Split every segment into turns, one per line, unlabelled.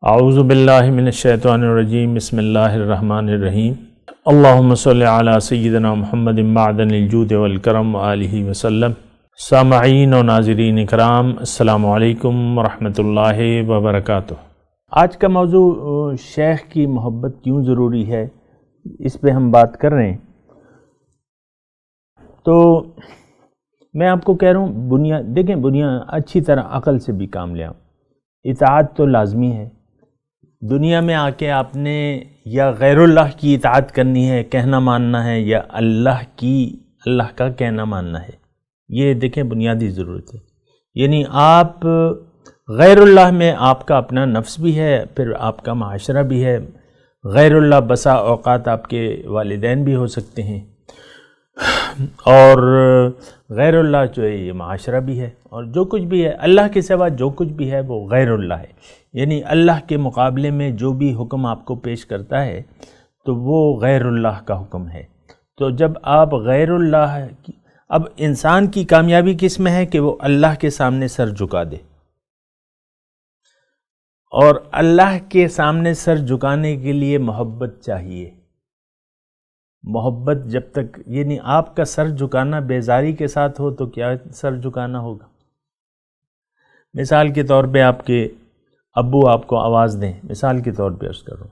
اعوذ باللہ من الشیطان الرجیم بسم اللہ الرحمن الرحیم اللہم صلی علی سیدنا محمد معدن الجود والکرم وآلہ وسلم۔ سامعین و ناظرین اکرام، السلام علیکم ورحمۃ اللہ وبرکاتہ۔ آج کا موضوع شیخ کی محبت کیوں ضروری ہے، اس پہ ہم بات کر رہے ہیں۔ تو میں آپ کو کہہ رہا ہوں دیکھیں اچھی طرح عقل سے بھی کام لے آؤ۔ اطاعت تو لازمی ہے۔ دنیا میں آ کے آپ نے یا غیر اللہ کی اطاعت کرنی ہے، کہنا ماننا ہے، یا اللہ کا کہنا ماننا ہے۔ یہ دیکھیں بنیادی ضرورت ہے۔ یعنی آپ غیر اللہ میں آپ کا اپنا نفس بھی ہے، پھر آپ کا معاشرہ بھی ہے۔ غیر اللہ بسا اوقات آپ کے والدین بھی ہو سکتے ہیں، اور غیر اللہ جو ہے یہ معاشرہ بھی ہے، اور جو کچھ بھی ہے اللہ کے سوا جو کچھ بھی ہے وہ غیر اللہ ہے۔ یعنی اللہ کے مقابلے میں جو بھی حکم آپ کو پیش کرتا ہے تو وہ غیر اللہ کا حکم ہے۔ تو جب آپ غیر اللہ اب انسان کی کامیابی کس میں ہے کہ وہ اللہ کے سامنے سر جھکا دے، اور اللہ کے سامنے سر جھکانے کے لیے محبت چاہیے۔ محبت جب تک یعنی آپ کا سر جھکانا بیزاری کے ساتھ ہو تو کیا سر جھکانا ہوگا؟ مثال کے طور پہ آپ کے ابو آپ کو آواز دیں، مثال کے طور پہ عرض کروں،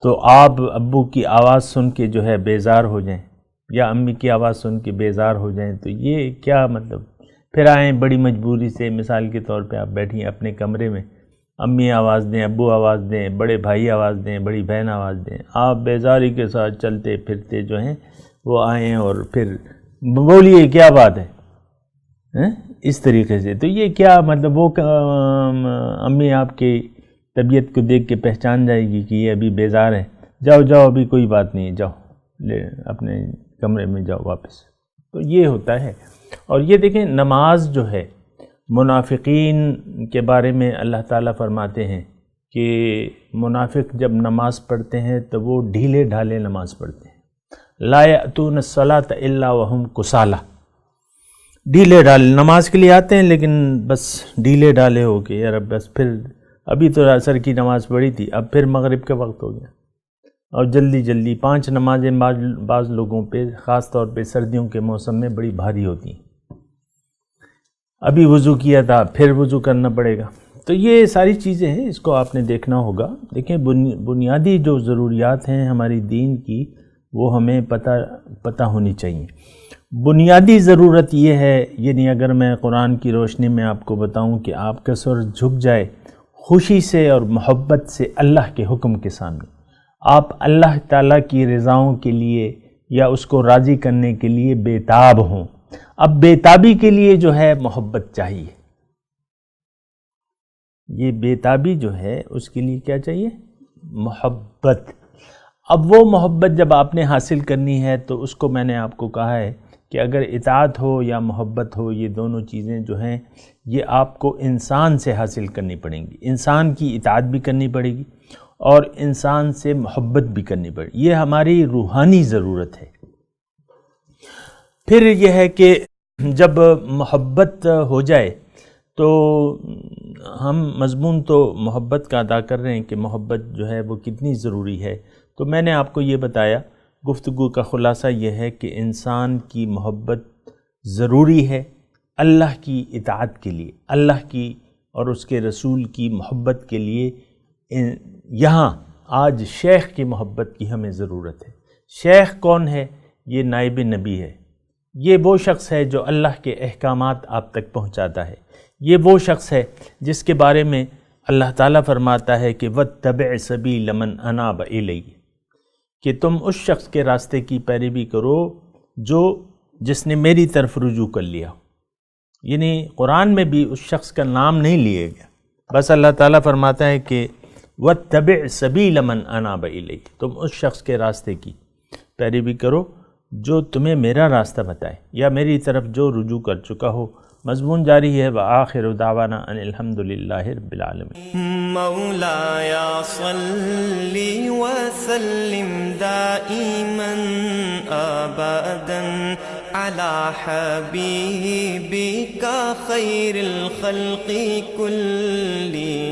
تو آپ ابو کی آواز سن کے جو ہے بیزار ہو جائیں، یا امی کی آواز سن کے بیزار ہو جائیں، تو یہ کیا مطلب؟ پھر آئیں بڑی مجبوری سے، مثال کے طور پہ آپ بیٹھیں اپنے کمرے میں، امی آواز دیں، ابو آواز دیں، بڑے بھائی آواز دیں، بڑی بہن آواز دیں، آپ بیزاری کے ساتھ چلتے پھرتے جو ہیں وہ آئیں اور پھر بولیے کیا بات ہے اس طریقے سے۔ تو یہ کیا مطلب؟ وہ امی آپ کی طبیعت کو دیکھ کے پہچان جائے گی کہ یہ ابھی بیزار ہے، جاؤ ابھی کوئی بات نہیں، جاؤ لے اپنے کمرے میں جاؤ واپس۔ تو یہ ہوتا ہے۔ اور یہ دیکھیں نماز جو ہے، منافقین کے بارے میں اللہ تعالیٰ فرماتے ہیں کہ منافق جب نماز پڑھتے ہیں تو وہ ڈھیلے ڈھالے نماز پڑھتے ہیں۔ لا یأتون الصلاۃ الا وهم کسالى، ڈھیلے ڈھالے نماز کے لیے آتے ہیں لیکن بس ڈھیلے ڈھالے ہو کے، یار بس پھر ابھی تو عصر کی نماز پڑھی تھی، اب پھر مغرب کا وقت ہو گیا، اور جلدی 5 نمازیں بعض لوگوں پہ خاص طور پہ سردیوں کے موسم میں بڑی بھاری ہوتی ہیں۔ ابھی وضو کیا تھا پھر وضو کرنا پڑے گا۔ تو یہ ساری چیزیں ہیں، اس کو آپ نے دیکھنا ہوگا۔ دیکھیں بنیادی جو ضروریات ہیں ہماری دین کی وہ ہمیں پتہ ہونی چاہیے۔ بنیادی ضرورت یہ ہے، یعنی اگر میں قرآن کی روشنی میں آپ کو بتاؤں کہ آپ کا سر جھک جائے خوشی سے اور محبت سے اللہ کے حکم کے سامنے، آپ اللہ تعالیٰ کی رضاؤں کے لیے یا اس کو راضی کرنے کے لیے بےتاب ہوں۔ اب بےتابی کے لیے جو ہے محبت چاہیے، یہ بےتابی جو ہے اس کے لیے کیا چاہیے؟ محبت۔ اب وہ محبت جب آپ نے حاصل کرنی ہے تو اس کو میں نے آپ کو کہا ہے کہ اگر اطاعت ہو یا محبت ہو، یہ دونوں چیزیں جو ہیں یہ آپ کو انسان سے حاصل کرنی پڑیں گی۔ انسان کی اطاعت بھی کرنی پڑے گی اور انسان سے محبت بھی کرنی پڑے گی۔ یہ ہماری روحانی ضرورت ہے۔ پھر یہ ہے کہ جب محبت ہو جائے تو ہم مضمون تو محبت کا ادا کر رہے ہیں کہ محبت جو ہے وہ کتنی ضروری ہے۔ تو میں نے آپ کو یہ بتایا، گفتگو کا خلاصہ یہ ہے کہ انسان کی محبت ضروری ہے اللہ کی اطاعت کے لیے، اللہ کی اور اس کے رسول کی محبت کے لیے۔ یہاں آج شیخ کی محبت کی ہمیں ضرورت ہے۔ شیخ کون ہے؟ یہ نائب نبی ہے۔ یہ وہ شخص ہے جو اللہ کے احکامات آپ تک پہنچاتا ہے۔ یہ وہ شخص ہے جس کے بارے میں اللہ تعالیٰ فرماتا ہے کہ وَاتَّبِعْ سَبِيلَ مَنْ أَنَابَ إِلَيَّ، کہ تم اس شخص کے راستے کی پیروی کرو جس نے میری طرف رجوع کر لیا۔ یعنی قرآن میں بھی اس شخص کا نام نہیں لیا گیا، بس اللہ تعالیٰ فرماتا ہے کہ وَاتَّبِعْ سَبِيلَ مَنْ أَنَابَ إِلَيَّ، تم اس شخص کے راستے کی پیروی کرو جو تمہیں میرا راستہ بتائے یا میری طرف جو رجوع کر چکا ہو۔ مضمون جاری ہے۔ وآخر دعوانا ان الحمد للہ رب العالمین۔
مولایا صلی وسلم دائما ابدا علی حبیبک خیر الخلق کلهم۔